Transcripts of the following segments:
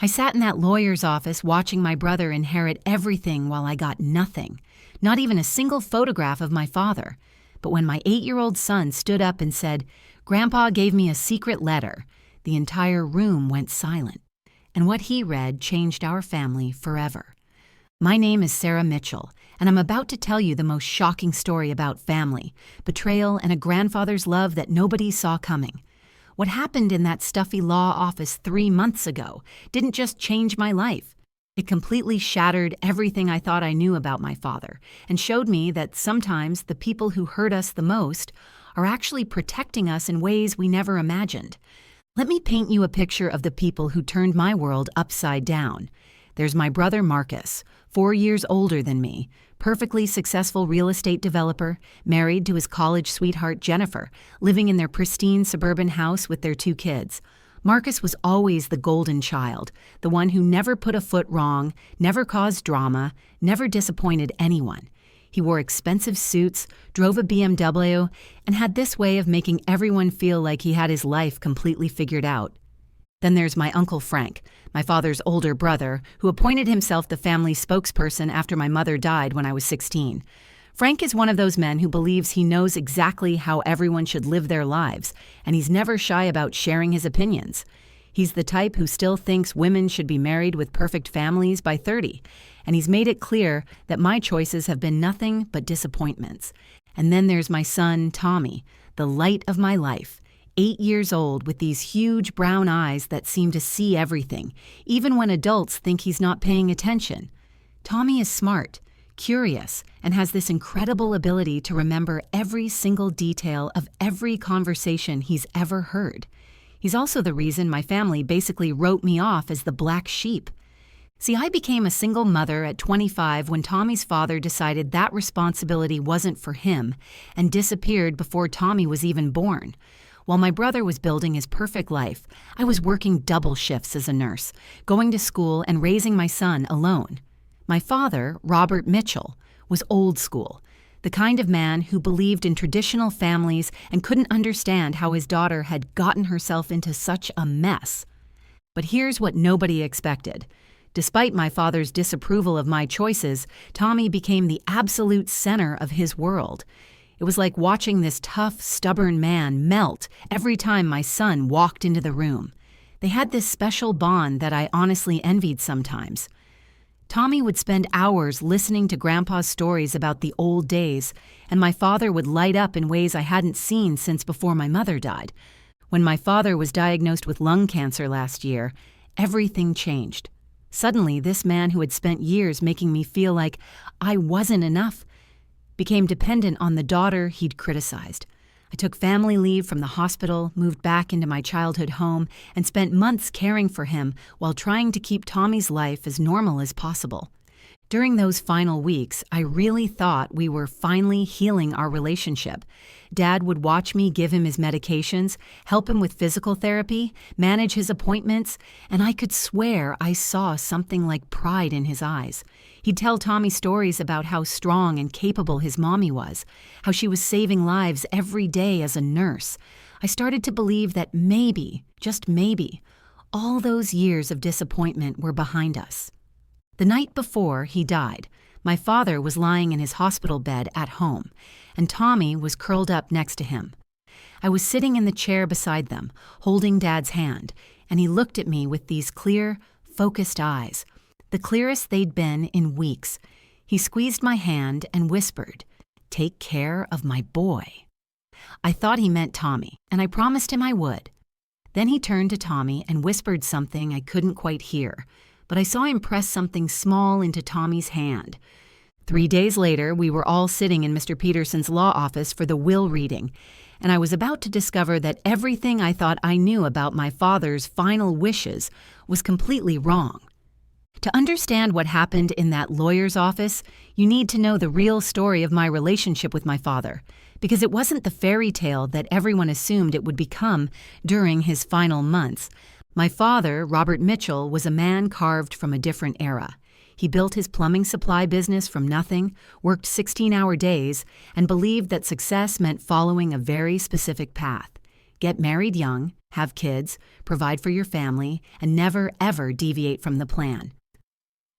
I sat in that lawyer's office watching my brother inherit everything while I got nothing, not even a single photograph of my father. But when my 8-year-old son stood up and said, "Grandpa gave me a secret letter," the entire room went silent. And what he read changed our family forever. My name is Sarah Mitchell, and I'm about to tell you the most shocking story about family, betrayal, and a grandfather's love that nobody saw coming. What happened in that stuffy law office 3 months ago didn't just change my life. It completely shattered everything I thought I knew about my father and showed me that sometimes the people who hurt us the most are actually protecting us in ways we never imagined. Let me paint you a picture of the people who turned my world upside down. There's my brother Marcus, 4 years older than me, perfectly successful real estate developer, married to his college sweetheart Jennifer, living in their pristine suburban house with their 2 kids. Marcus was always the golden child, the one who never put a foot wrong, never caused drama, never disappointed anyone. He wore expensive suits, drove a BMW, and had this way of making everyone feel like he had his life completely figured out. Then there's my Uncle Frank, my father's older brother, who appointed himself the family spokesperson after my mother died when I was 16. Frank is one of those men who believes he knows exactly how everyone should live their lives, and he's never shy about sharing his opinions. He's the type who still thinks women should be married with perfect families by 30, and he's made it clear that my choices have been nothing but disappointments. And then there's my son, Tommy, the light of my life. 8 years old with these huge brown eyes that seem to see everything, even when adults think he's not paying attention. Tommy is smart, curious, and has this incredible ability to remember every single detail of every conversation he's ever heard. He's also the reason my family basically wrote me off as the black sheep. See, I became a single mother at 25 when Tommy's father decided that responsibility wasn't for him and disappeared before Tommy was even born. While my brother was building his perfect life, I was working double shifts as a nurse, going to school and raising my son alone. My father, Robert Mitchell, was old school, the kind of man who believed in traditional families and couldn't understand how his daughter had gotten herself into such a mess. But here's what nobody expected. Despite my father's disapproval of my choices, Tommy became the absolute center of his world. It was like watching this tough, stubborn man melt every time my son walked into the room. They had this special bond that I honestly envied sometimes. Tommy would spend hours listening to Grandpa's stories about the old days, and my father would light up in ways I hadn't seen since before my mother died. When my father was diagnosed with lung cancer last year, everything changed. Suddenly, this man who had spent years making me feel like I wasn't enough became dependent on the daughter he'd criticized. I took family leave from the hospital, moved back into my childhood home, and spent months caring for him while trying to keep Tommy's life as normal as possible. During those final weeks, I really thought we were finally healing our relationship. Dad would watch me give him his medications, help him with physical therapy, manage his appointments, and I could swear I saw something like pride in his eyes. He'd tell Tommy stories about how strong and capable his mommy was, how she was saving lives every day as a nurse. I started to believe that maybe, just maybe, all those years of disappointment were behind us. The night before he died, my father was lying in his hospital bed at home, and Tommy was curled up next to him. I was sitting in the chair beside them, holding Dad's hand, and he looked at me with these clear, focused eyes, the clearest they'd been in weeks. He squeezed my hand and whispered, "Take care of my boy." I thought he meant Tommy, and I promised him I would. Then he turned to Tommy and whispered something I couldn't quite hear, but I saw him press something small into Tommy's hand. 3 days later, we were all sitting in Mr. Peterson's law office for the will reading, and I was about to discover that everything I thought I knew about my father's final wishes was completely wrong. To understand what happened in that lawyer's office, you need to know the real story of my relationship with my father, because it wasn't the fairy tale that everyone assumed it would become during his final months. My father, Robert Mitchell, was a man carved from a different era. He built his plumbing supply business from nothing, worked 16-hour days, and believed that success meant following a very specific path. Get married young, have kids, provide for your family, and never, ever deviate from the plan.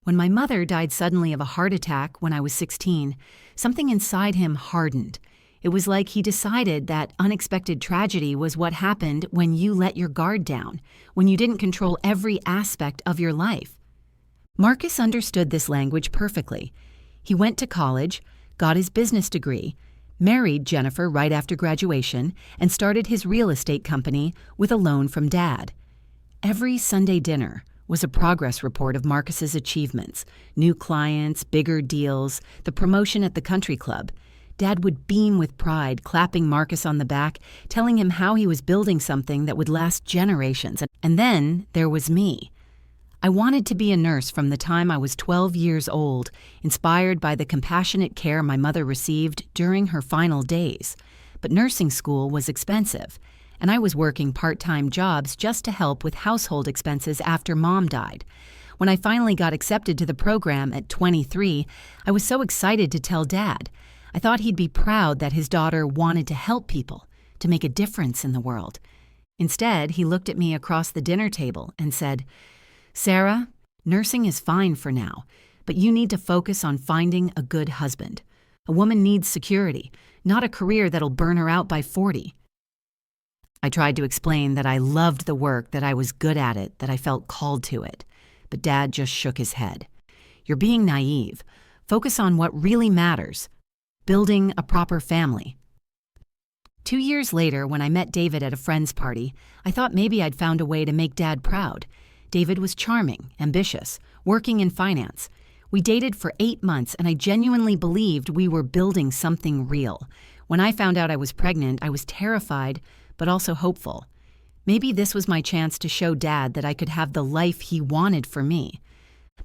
When my mother died suddenly of a heart attack when I was 16, something inside him hardened. It was like he decided that unexpected tragedy was what happened when you let your guard down, when you didn't control every aspect of your life. Marcus understood this language perfectly. He went to college, got his business degree, married Jennifer right after graduation, and started his real estate company with a loan from Dad. Every Sunday dinner was a progress report of Marcus's achievements, new clients, bigger deals, the promotion at the country club. Dad would beam with pride, clapping Marcus on the back, telling him how he was building something that would last generations. And then there was me. I wanted to be a nurse from the time I was 12 years old, inspired by the compassionate care my mother received during her final days. But nursing school was expensive, and I was working part-time jobs just to help with household expenses after Mom died. When I finally got accepted to the program at 23, I was so excited to tell Dad. I thought he'd be proud that his daughter wanted to help people, to make a difference in the world. Instead, he looked at me across the dinner table and said, "Sarah, nursing is fine for now, but you need to focus on finding a good husband. A woman needs security, not a career that'll burn her out by 40. I tried to explain that I loved the work, that I was good at it, that I felt called to it. But Dad just shook his head. "You're being naive. Focus on what really matters. Building a proper family." 2 years later, when I met David at a friend's party, I thought maybe I'd found a way to make Dad proud. David was charming, ambitious, working in finance. We dated for 8 months, and I genuinely believed we were building something real. When I found out I was pregnant, I was terrified, but also hopeful. Maybe this was my chance to show Dad that I could have the life he wanted for me.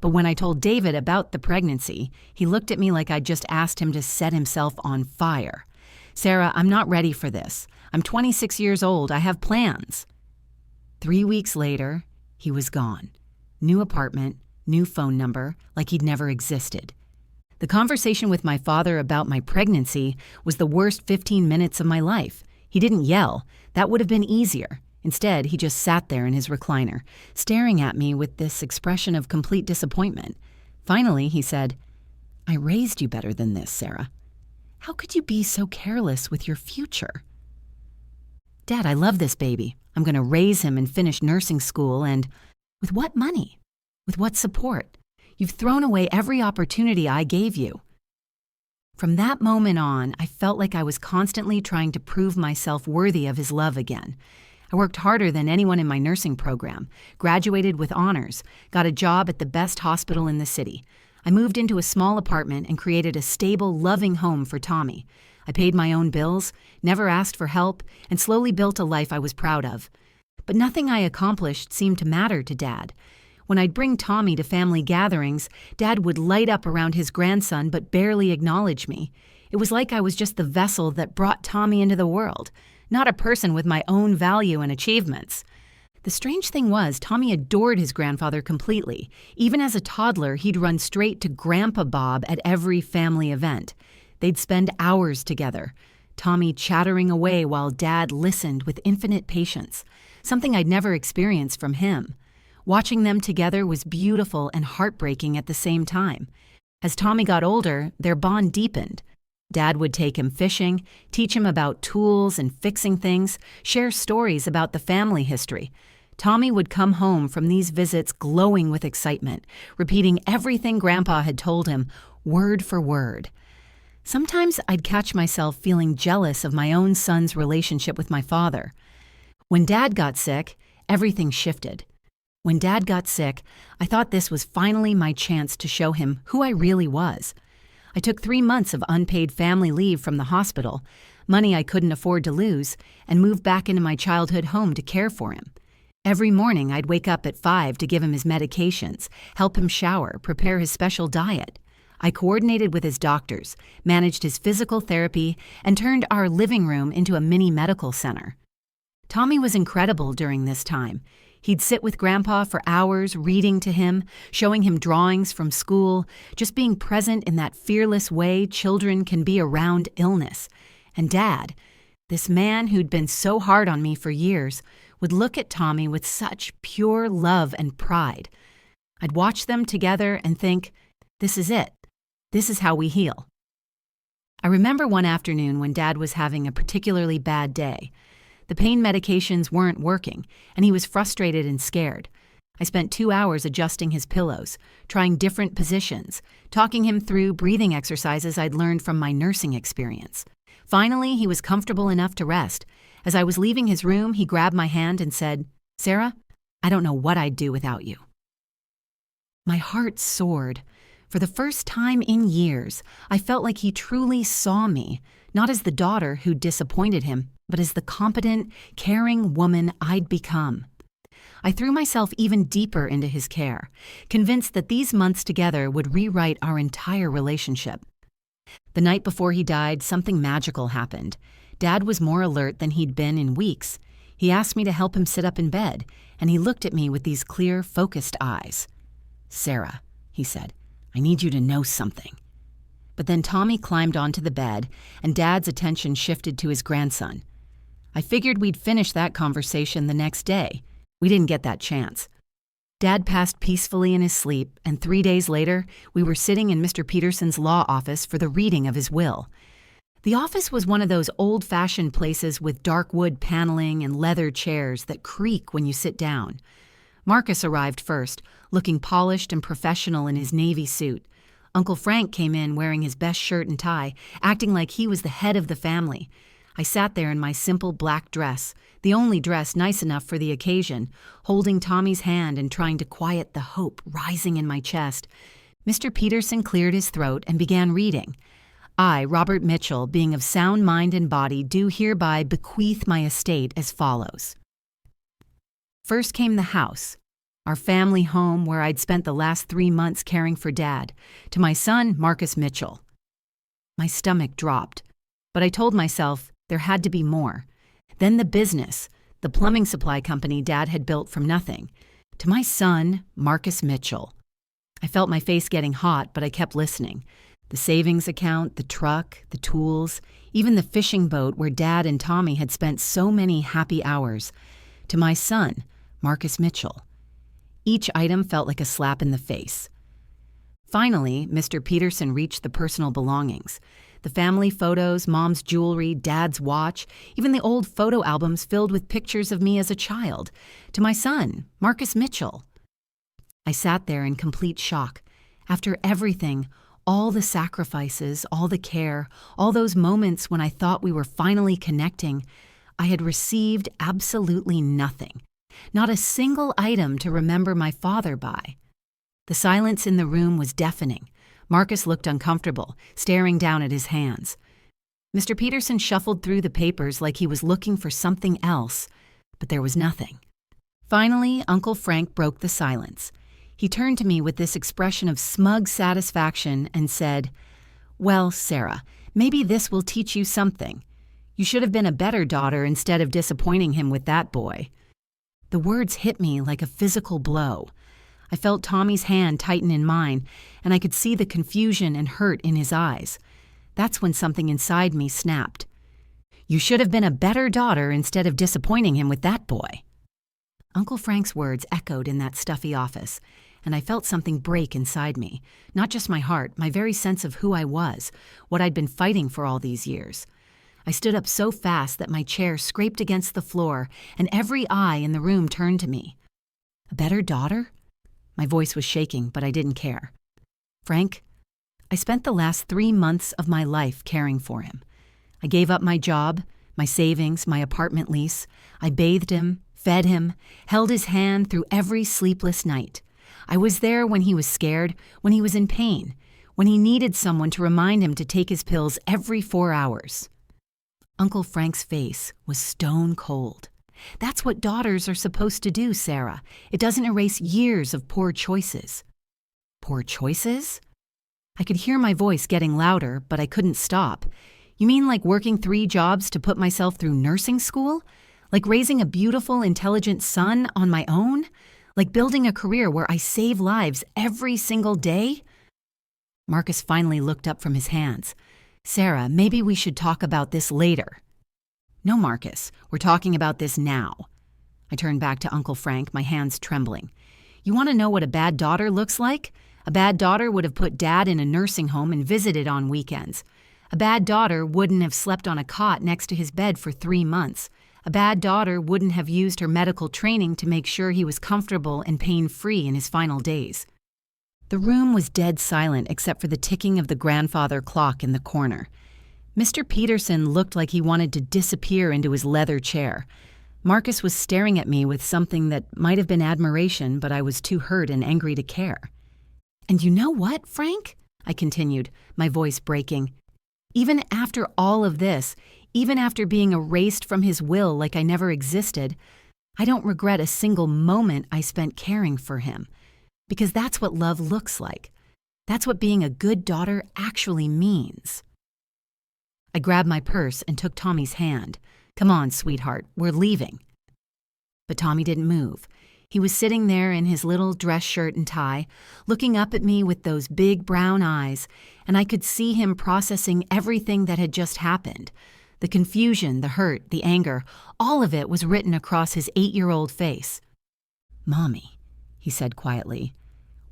But when I told David about the pregnancy, he looked at me like I'd just asked him to set himself on fire. "Sarah, I'm not ready for this. I'm 26 years old. I have plans." 3 weeks later, he was gone. New apartment, new phone number, like he'd never existed. The conversation with my father about my pregnancy was the worst 15 minutes of my life. He didn't yell. That would have been easier. Instead, he just sat there in his recliner, staring at me with this expression of complete disappointment. Finally, he said, "I raised you better than this, Sarah. How could you be so careless with your future?" "Dad, I love this baby. I'm going to raise him and finish nursing school, and with what money? With what support? You've thrown away every opportunity I gave you." From that moment on, I felt like I was constantly trying to prove myself worthy of his love again. I worked harder than anyone in my nursing program, graduated with honors, got a job at the best hospital in the city. I moved into a small apartment and created a stable, loving home for Tommy. I paid my own bills, never asked for help, and slowly built a life I was proud of. But nothing I accomplished seemed to matter to Dad. When I'd bring Tommy to family gatherings, Dad would light up around his grandson but barely acknowledge me. It was like I was just the vessel that brought Tommy into the world, not a person with my own value and achievements. The strange thing was, Tommy adored his grandfather completely. Even as a toddler, he'd run straight to Grandpa Bob at every family event. They'd spend hours together, Tommy chattering away while Dad listened with infinite patience, something I'd never experienced from him. Watching them together was beautiful and heartbreaking at the same time. As Tommy got older, their bond deepened. Dad would take him fishing, teach him about tools and fixing things, share stories about the family history. Tommy would come home from these visits glowing with excitement, repeating everything Grandpa had told him, word for word. Sometimes I'd catch myself feeling jealous of my own son's relationship with my father. When Dad got sick, everything shifted. When Dad got sick, I thought this was finally my chance to show him who I really was. I took 3 months of unpaid family leave from the hospital, money I couldn't afford to lose, and moved back into my childhood home to care for him. Every morning, I'd wake up at 5 to give him his medications, help him shower, prepare his special diet. I coordinated with his doctors, managed his physical therapy, and turned our living room into a mini medical center. Tommy was incredible during this time. He'd sit with Grandpa for hours, reading to him, showing him drawings from school, just being present in that fearless way children can be around illness. And Dad, This man who'd been so hard on me for years would look at Tommy with such pure love and pride. I'd watch them together and think, this is it. This is how we heal. I remember one afternoon when Dad was having a particularly bad day. The pain medications weren't working, and he was frustrated and scared. I spent 2 hours adjusting his pillows, trying different positions, talking him through breathing exercises I'd learned from my nursing experience. Finally, he was comfortable enough to rest. As I was leaving his room, he grabbed my hand and said, "Sarah, I don't know what I'd do without you." My heart soared. For the first time in years, I felt like he truly saw me, not as the daughter who'd disappointed him, but as the competent, caring woman I'd become. I threw myself even deeper into his care, convinced that these months together would rewrite our entire relationship. The night before he died, something magical happened. Dad was more alert than he'd been in weeks. He asked me to help him sit up in bed, and he looked at me with these clear, focused eyes. "Sarah," he said, "I need you to know something." But then Tommy climbed onto the bed, and Dad's attention shifted to his grandson. I figured we'd finish that conversation the next day. We didn't get that chance. Dad passed peacefully in his sleep, and 3 days later, we were sitting in Mr. Peterson's law office for the reading of his will. The office was one of those old-fashioned places with dark wood paneling and leather chairs that creak when you sit down. Marcus arrived first, looking polished and professional in his navy suit. Uncle Frank came in wearing his best shirt and tie, acting like he was the head of the family. I sat there in my simple black dress, the only dress nice enough for the occasion, holding Tommy's hand and trying to quiet the hope rising in my chest. Mr. Peterson cleared his throat and began reading. "I, Robert Mitchell, being of sound mind and body, do hereby bequeath my estate as follows." First came the house, our family home where I'd spent the last 3 months caring for Dad, to my son, Marcus Mitchell. My stomach dropped, but I told myself there had to be more. Then the business, the plumbing supply company Dad had built from nothing, to my son, Marcus Mitchell. I felt my face getting hot, but I kept listening. The savings account, the truck, the tools, even the fishing boat where Dad and Tommy had spent so many happy hours. To my son, Marcus Mitchell. Each item felt like a slap in the face. Finally, Mr. Peterson reached the personal belongings. The family photos, Mom's jewelry, Dad's watch, even the old photo albums filled with pictures of me as a child. To my son, Marcus Mitchell. I sat there in complete shock. After everything, all the sacrifices, all the care, all those moments when I thought we were finally connecting, I had received absolutely nothing. Not a single item to remember my father by. The silence in the room was deafening. Marcus looked uncomfortable, staring down at his hands. Mr. Peterson shuffled through the papers like he was looking for something else, but there was nothing. Finally, Uncle Frank broke the silence. He turned to me with this expression of smug satisfaction and said, "Well, Sarah, maybe this will teach you something. You should have been a better daughter instead of disappointing him with that boy." The words hit me like a physical blow. I felt Tommy's hand tighten in mine, and I could see the confusion and hurt in his eyes. That's when something inside me snapped. You should have been a better daughter instead of disappointing him with that boy. Uncle Frank's words echoed in that stuffy office, and I felt something break inside me. Not just my heart, my very sense of who I was, what I'd been fighting for all these years. I stood up so fast that my chair scraped against the floor, and every eye in the room turned to me. A better daughter? My voice was shaking, but I didn't care. Frank, I spent the last 3 months of my life caring for him. I gave up my job, my savings, my apartment lease. I bathed him, fed him, held his hand through every sleepless night. I was there when he was scared, when he was in pain, when he needed someone to remind him to take his pills every 4 hours. Uncle Frank's face was stone cold. That's what daughters are supposed to do, Sarah. It doesn't erase years of poor choices. Poor choices? I could hear my voice getting louder, but I couldn't stop. You mean like working 3 jobs to put myself through nursing school? Like raising a beautiful, intelligent son on my own? Like building a career where I save lives every single day? Marcus finally looked up from his hands. Sarah, maybe we should talk about this later. No, Marcus, we're talking about this now. I turned back to Uncle Frank, my hands trembling. You want to know what a bad daughter looks like? A bad daughter would have put Dad in a nursing home and visited on weekends. A bad daughter wouldn't have slept on a cot next to his bed for 3 months. A bad daughter wouldn't have used her medical training to make sure he was comfortable and pain-free in his final days. The room was dead silent except for the ticking of the grandfather clock in the corner. Mr. Peterson looked like he wanted to disappear into his leather chair. Marcus was staring at me with something that might have been admiration, but I was too hurt and angry to care. "And you know what, Frank?" I continued, my voice breaking. "Even after all of this, even after being erased from his will like I never existed, I don't regret a single moment I spent caring for him. Because that's what love looks like. That's what being a good daughter actually means." I grabbed my purse and took Tommy's hand. "Come on, sweetheart, we're leaving." But Tommy didn't move. He was sitting there in his little dress shirt and tie, looking up at me with those big brown eyes, and I could see him processing everything that had just happened. The confusion, the hurt, the anger, all of it was written across his 8-year-old face. "Mommy," he said quietly,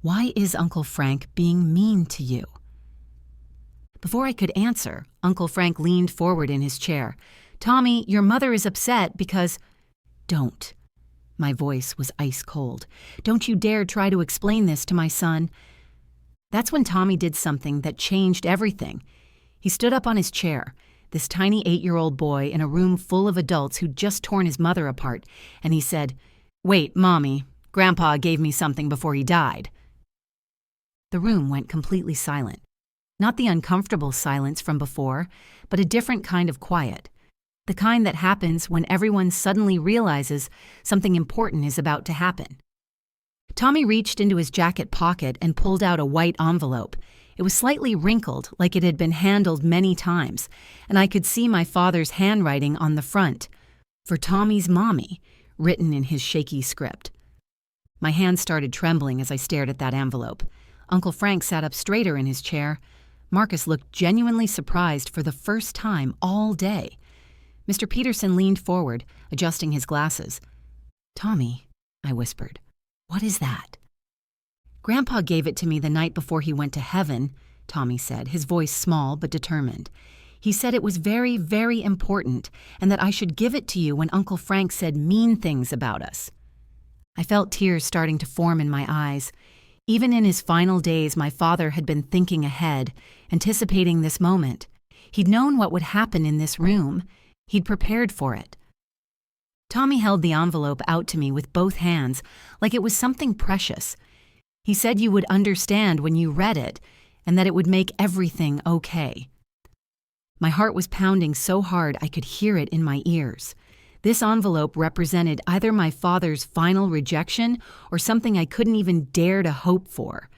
"why is Uncle Frank being mean to you?" Before I could answer, Uncle Frank leaned forward in his chair. "Tommy, your mother is upset because—" "Don't." My voice was ice cold. "Don't you dare try to explain this to my son." That's when Tommy did something that changed everything. He stood up on his chair, this tiny 8-year-old boy in a room full of adults who'd just torn his mother apart, and he said, "Wait, Mommy, Grandpa gave me something before he died." The room went completely silent. Not the uncomfortable silence from before, but a different kind of quiet. The kind that happens when everyone suddenly realizes something important is about to happen. Tommy reached into his jacket pocket and pulled out a white envelope. It was slightly wrinkled, like it had been handled many times, and I could see my father's handwriting on the front. "For Tommy's mommy," written in his shaky script. My hands started trembling as I stared at that envelope. Uncle Frank sat up straighter in his chair. Marcus looked genuinely surprised for the first time all day. Mr. Peterson leaned forward, adjusting his glasses. "Tommy," I whispered, "what is that?" "Grandpa gave it to me the night before he went to heaven," Tommy said, his voice small but determined. "He said it was very, very important, and that I should give it to you when Uncle Frank said mean things about us." I felt tears starting to form in my eyes. Even in his final days, my father had been thinking ahead, anticipating this moment. He'd known what would happen in this room. He'd prepared for it. Tommy held the envelope out to me with both hands, like it was something precious. He said you would understand when you read it, and that it would make everything okay. My heart was pounding so hard I could hear it in my ears. This envelope represented either my father's final rejection or something I couldn't even dare to hope for.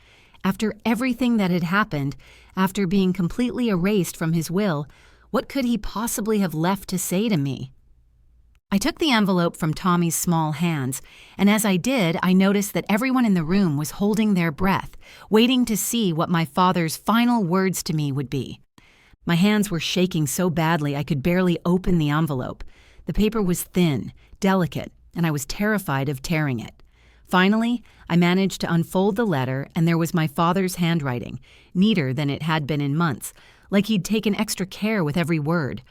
After everything that had happened, after being completely erased from his will, what could he possibly have left to say to me? I took the envelope from Tommy's small hands, and as I did, I noticed that everyone in the room was holding their breath, waiting to see what my father's final words to me would be. My hands were shaking so badly I could barely open the envelope. The paper was thin, delicate, and I was terrified of tearing it. Finally, I managed to unfold the letter, and there was my father's handwriting, neater than it had been in months, like he'd taken extra care with every word.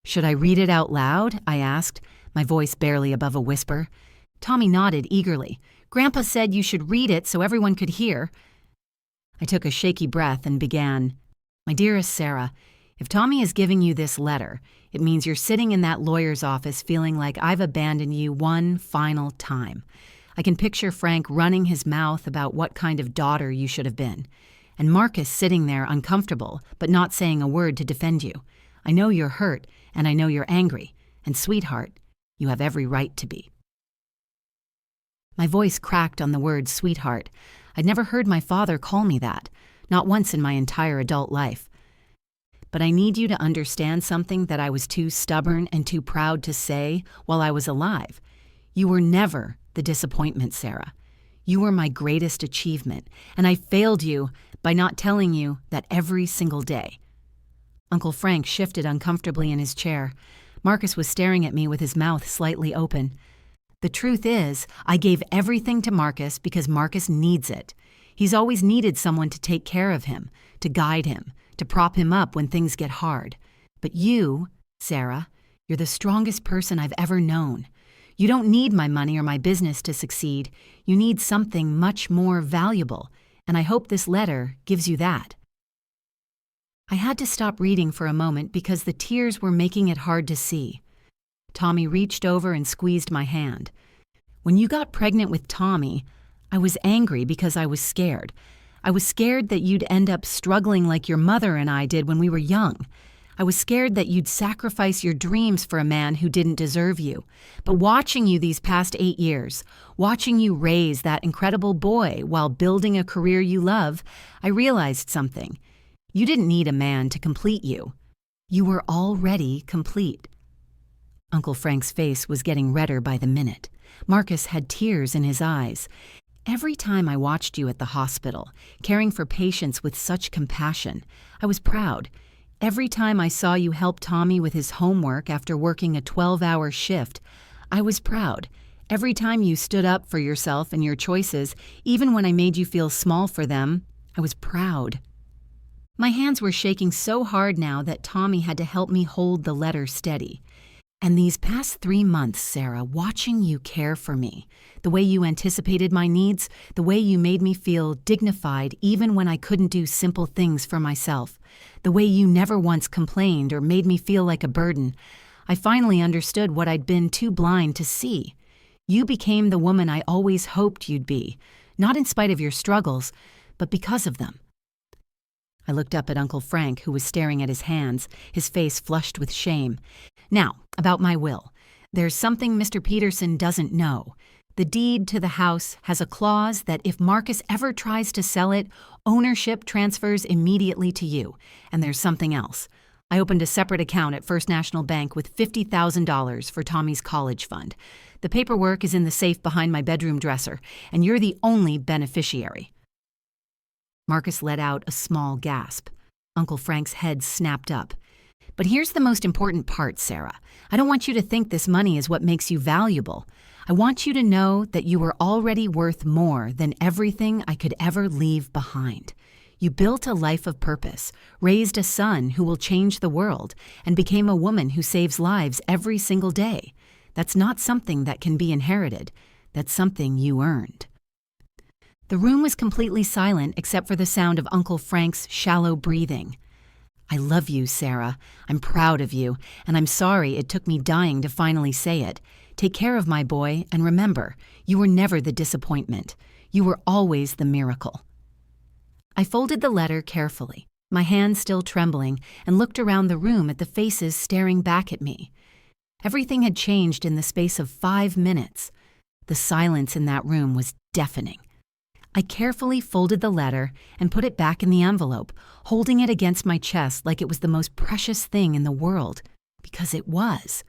"Should I read it out loud?" I asked, my voice barely above a whisper. Tommy nodded eagerly. "Grandpa said you should read it so everyone could hear." I took a shaky breath and began, "My dearest Sarah, if Tommy is giving you this letter, it means you're sitting in that lawyer's office feeling like I've abandoned you one final time. I can picture Frank running his mouth about what kind of daughter you should have been, and Marcus sitting there uncomfortable but not saying a word to defend you. I know you're hurt, and I know you're angry, and sweetheart, you have every right to be." My voice cracked on the word sweetheart. I'd never heard my father call me that, not once in my entire adult life. "But I need you to understand something that I was too stubborn and too proud to say while I was alive. You were never the disappointment, Sarah. You were my greatest achievement, and I failed you by not telling you that every single day." Uncle Frank shifted uncomfortably in his chair. Marcus was staring at me with his mouth slightly open. The truth is, I gave everything to Marcus because Marcus needs it. He's always needed someone to take care of him, to guide him, to prop him up when things get hard. But you, Sarah, you're the strongest person I've ever known. You don't need my money or my business to succeed. You need something much more valuable, and I hope this letter gives you that. I had to stop reading for a moment because the tears were making it hard to see. Tommy reached over and squeezed my hand. When you got pregnant with Tommy, I was angry because I was scared. I was scared that you'd end up struggling like your mother and I did when we were young. I was scared that you'd sacrifice your dreams for a man who didn't deserve you. But watching you these past 8 years, watching you raise that incredible boy while building a career you love, I realized something. You didn't need a man to complete you. You were already complete. Uncle Frank's face was getting redder by the minute. Marcus had tears in his eyes. Every time I watched you at the hospital, caring for patients with such compassion, I was proud. Every time I saw you help Tommy with his homework after working a 12-hour shift, I was proud. Every time you stood up for yourself and your choices, even when I made you feel small for them, I was proud. My hands were shaking so hard now that Tommy had to help me hold the letter steady. And these past 3 months, Sarah, watching you care for me, the way you anticipated my needs, the way you made me feel dignified even when I couldn't do simple things for myself, the way you never once complained or made me feel like a burden, I finally understood what I'd been too blind to see. You became the woman I always hoped you'd be, not in spite of your struggles, but because of them. I looked up at Uncle Frank, who was staring at his hands, his face flushed with shame. Now, about my will. There's something Mr. Peterson doesn't know. The deed to the house has a clause that if Marcus ever tries to sell it, ownership transfers immediately to you. And there's something else. I opened a separate account at First National Bank with $50,000 for Tommy's college fund. The paperwork is in the safe behind my bedroom dresser, and you're the only beneficiary. Marcus let out a small gasp. Uncle Frank's head snapped up. But here's the most important part, Sarah. I don't want you to think this money is what makes you valuable. I want you to know that you are already worth more than everything I could ever leave behind. You built a life of purpose, raised a son who will change the world, and became a woman who saves lives every single day. That's not something that can be inherited. That's something you earned. The room was completely silent except for the sound of Uncle Frank's shallow breathing. I love you, Sarah. I'm proud of you, and I'm sorry it took me dying to finally say it. Take care of my boy, and remember, you were never the disappointment. You were always the miracle. I folded the letter carefully, my hands still trembling, and looked around the room at the faces staring back at me. Everything had changed in the space of 5 minutes. The silence in that room was deafening. I carefully folded the letter and put it back in the envelope, holding it against my chest like it was the most precious thing in the world, because it was.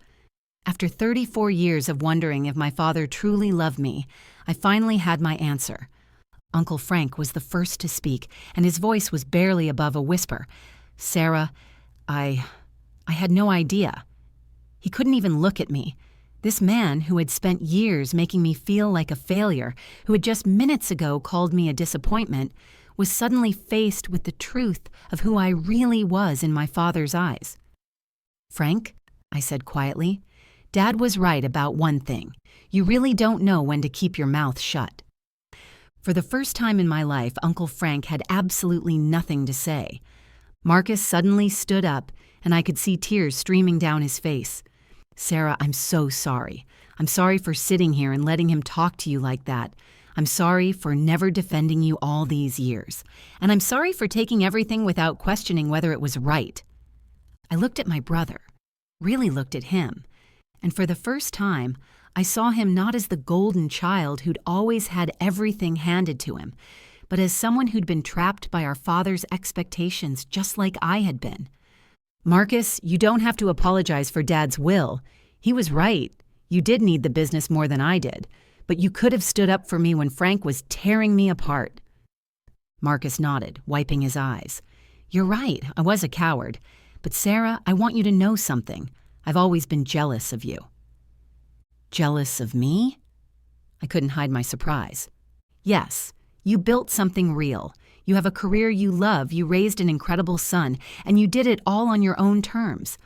After 34 years of wondering if my father truly loved me, I finally had my answer. Uncle Frank was the first to speak, and his voice was barely above a whisper. Sarah, I had no idea. He couldn't even look at me. This man who had spent years making me feel like a failure, who had just minutes ago called me a disappointment, was suddenly faced with the truth of who I really was in my father's eyes. Frank, I said quietly, Dad was right about one thing. You really don't know when to keep your mouth shut. For the first time in my life, Uncle Frank had absolutely nothing to say. Marcus suddenly stood up, and I could see tears streaming down his face. Sarah, I'm so sorry. I'm sorry for sitting here and letting him talk to you like that. I'm sorry for never defending you all these years. And I'm sorry for taking everything without questioning whether it was right. I looked at my brother, really looked at him, and for the first time, I saw him not as the golden child who'd always had everything handed to him, but as someone who'd been trapped by our father's expectations just like I had been. Marcus, you don't have to apologize for Dad's will. He was right. You did need the business more than I did, but you could have stood up for me when Frank was tearing me apart. Marcus nodded, wiping his eyes. You're right, I was a coward. But Sarah, I want you to know something. I've always been jealous of you." "Jealous of me?" I couldn't hide my surprise. "Yes, you built something real. You have a career you love, you raised an incredible son, and you did it all on your own terms.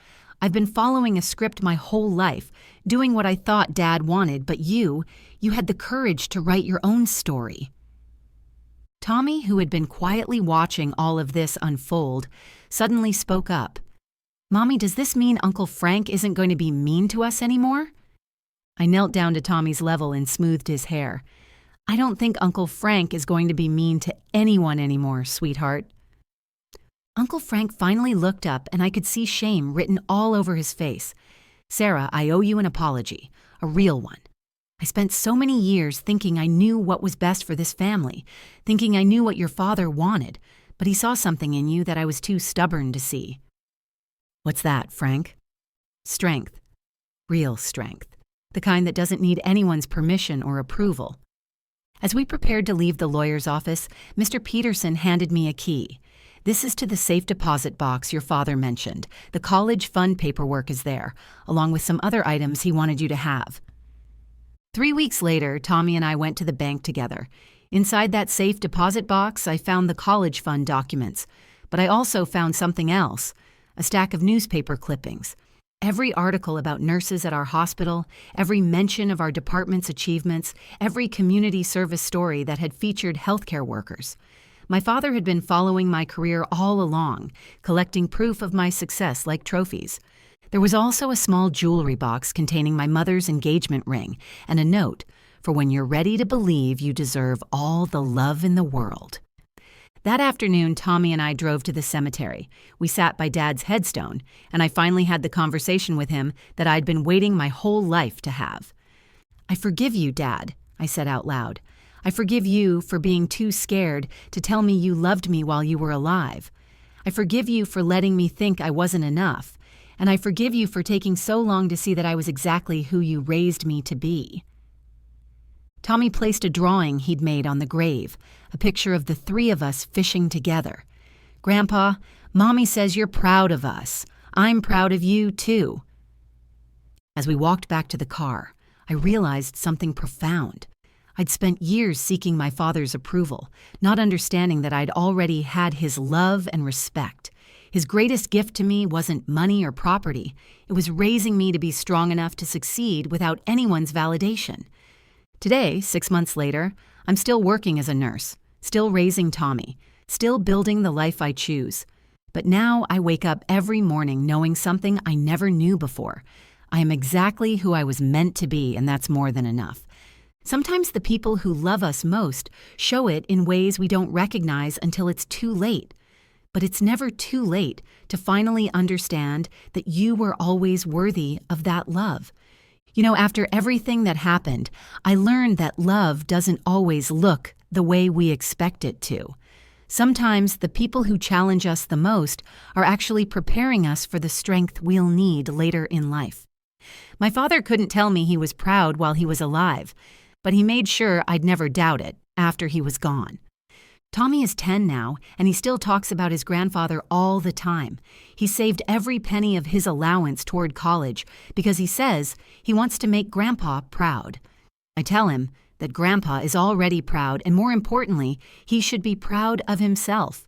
I've been following a script my whole life, doing what I thought Dad wanted, but you had the courage to write your own story." Tommy, who had been quietly watching all of this unfold, suddenly spoke up. "Mommy, does this mean Uncle Frank isn't going to be mean to us anymore?" I knelt down to Tommy's level and smoothed his hair. "I don't think Uncle Frank is going to be mean to anyone anymore, sweetheart." Uncle Frank finally looked up, and I could see shame written all over his face. "Sarah, I owe you an apology, a real one. I spent so many years thinking I knew what was best for this family, thinking I knew what your father wanted, but he saw something in you that I was too stubborn to see." "What's that, Frank?" "Strength. Real strength. The kind that doesn't need anyone's permission or approval." As we prepared to leave the lawyer's office, Mr. Peterson handed me a key. "This is to the safe deposit box your father mentioned. The college fund paperwork is there, along with some other items he wanted you to have." 3 weeks later, Tommy and I went to the bank together. Inside that safe deposit box, I found the college fund documents. But I also found something else, a stack of newspaper clippings. Every article about nurses at our hospital, every mention of our department's achievements, every community service story that had featured healthcare workers. My father had been following my career all along, collecting proof of my success like trophies. There was also a small jewelry box containing my mother's engagement ring and a note, "For when you're ready to believe you deserve all the love in the world." That afternoon, Tommy and I drove to the cemetery. We sat by Dad's headstone, and I finally had the conversation with him that I'd been waiting my whole life to have. "I forgive you, Dad," I said out loud. "I forgive you for being too scared to tell me you loved me while you were alive. I forgive you for letting me think I wasn't enough. And I forgive you for taking so long to see that I was exactly who you raised me to be." Tommy placed a drawing he'd made on the grave, a picture of the 3 of us fishing together. "Grandpa, Mommy says you're proud of us. I'm proud of you, too." As we walked back to the car, I realized something profound. I'd spent years seeking my father's approval, not understanding that I'd already had his love and respect. His greatest gift to me wasn't money or property. It was raising me to be strong enough to succeed without anyone's validation. Today, 6 months later, I'm still working as a nurse, still raising Tommy, still building the life I choose. But now I wake up every morning knowing something I never knew before. I am exactly who I was meant to be, and that's more than enough. Sometimes the people who love us most show it in ways we don't recognize until it's too late. But it's never too late to finally understand that you were always worthy of that love. You know, after everything that happened, I learned that love doesn't always look the way we expect it to. Sometimes the people who challenge us the most are actually preparing us for the strength we'll need later in life. My father couldn't tell me he was proud while he was alive, but he made sure I'd never doubt it after he was gone. Tommy is 10 now, and he still talks about his grandfather all the time. He saved every penny of his allowance toward college because he says he wants to make Grandpa proud. I tell him that Grandpa is already proud, and more importantly, he should be proud of himself.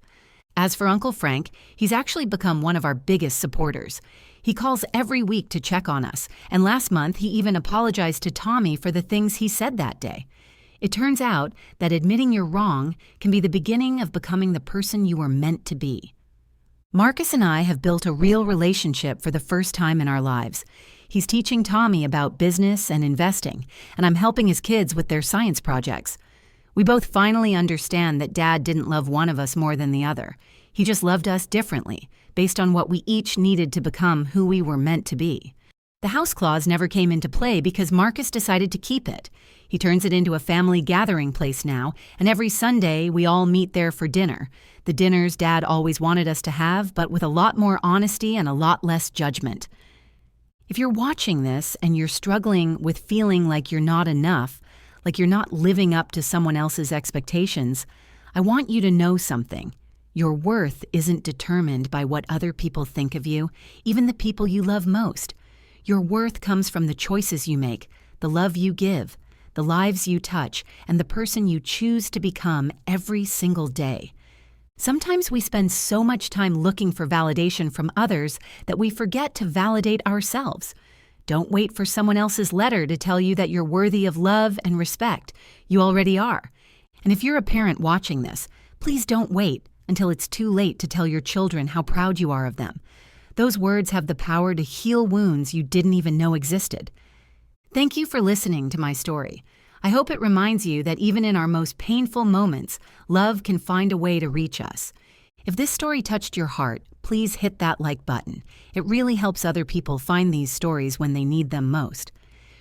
As for Uncle Frank, he's actually become one of our biggest supporters. He calls every week to check on us, and last month he even apologized to Tommy for the things he said that day. It turns out that admitting you're wrong can be the beginning of becoming the person you were meant to be. Marcus and I have built a real relationship for the first time in our lives. He's teaching Tommy about business and investing, and I'm helping his kids with their science projects. We both finally understand that Dad didn't love one of us more than the other. He just loved us differently, based on what we each needed to become who we were meant to be. The house clause never came into play because Marcus decided to keep it. He turns it into a family gathering place now, and every Sunday we all meet there for dinner. The dinners Dad always wanted us to have, but with a lot more honesty and a lot less judgment. If you're watching this and you're struggling with feeling like you're not enough, like you're not living up to someone else's expectations, I want you to know something. Your worth isn't determined by what other people think of you, even the people you love most. Your worth comes from the choices you make, the love you give, the lives you touch, and the person you choose to become every single day. Sometimes we spend so much time looking for validation from others that we forget to validate ourselves. Don't wait for someone else's letter to tell you that you're worthy of love and respect. You already are. And if you're a parent watching this, please don't wait until it's too late to tell your children how proud you are of them. Those words have the power to heal wounds you didn't even know existed. Thank you for listening to my story. I hope it reminds you that even in our most painful moments, love can find a way to reach us. If this story touched your heart, please hit that like button. It really helps other people find these stories when they need them most.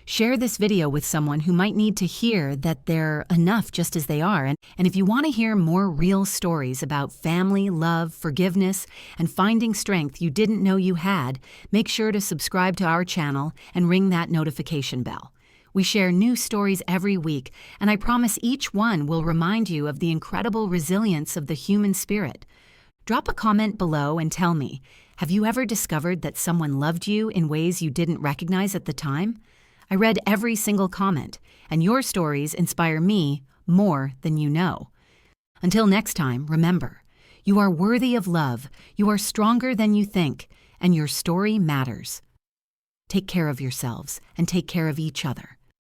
Share this video with someone who might need to hear that they're enough just as they are. And if you want to hear more real stories about family, love, forgiveness, and finding strength you didn't know you had, make sure to subscribe to our channel and ring that notification bell. We share new stories every week, and I promise each one will remind you of the incredible resilience of the human spirit. Drop a comment below and tell me, have you ever discovered that someone loved you in ways you didn't recognize at the time? I read every single comment, and your stories inspire me more than you know. Until next time, remember, you are worthy of love, you are stronger than you think, and your story matters. Take care of yourselves and take care of each other.